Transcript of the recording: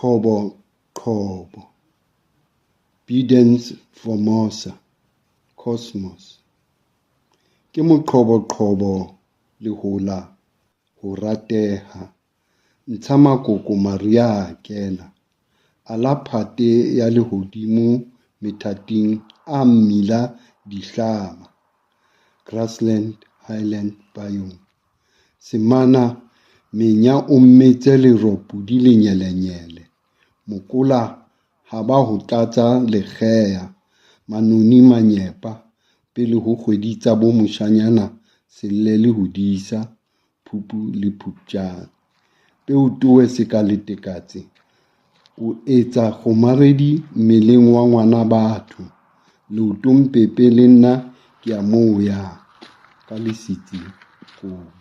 Moqhoboqhobo, Bidens formosa, Cosmos. Ke moqhoboqhobo lehola ho rateha, ntsha makoko mariha a kena, ala phate ya lehodimo methating a mmila dihlama, grassland, highland biome. Semana menya o mmetse leropo di lenyelenyele, mokola ha ba ho tlatsa lekgea, manoni manyepa, pele ho kgwedi tsa bo moshanyana selle le hodisa, Phupu le Phupjane. Peo towe se ka letekatse, o etsa kgomaredi mmeleng wa ngwana batho, leotong pepe le nna ke a moo ya, ka lesitsi kgomo.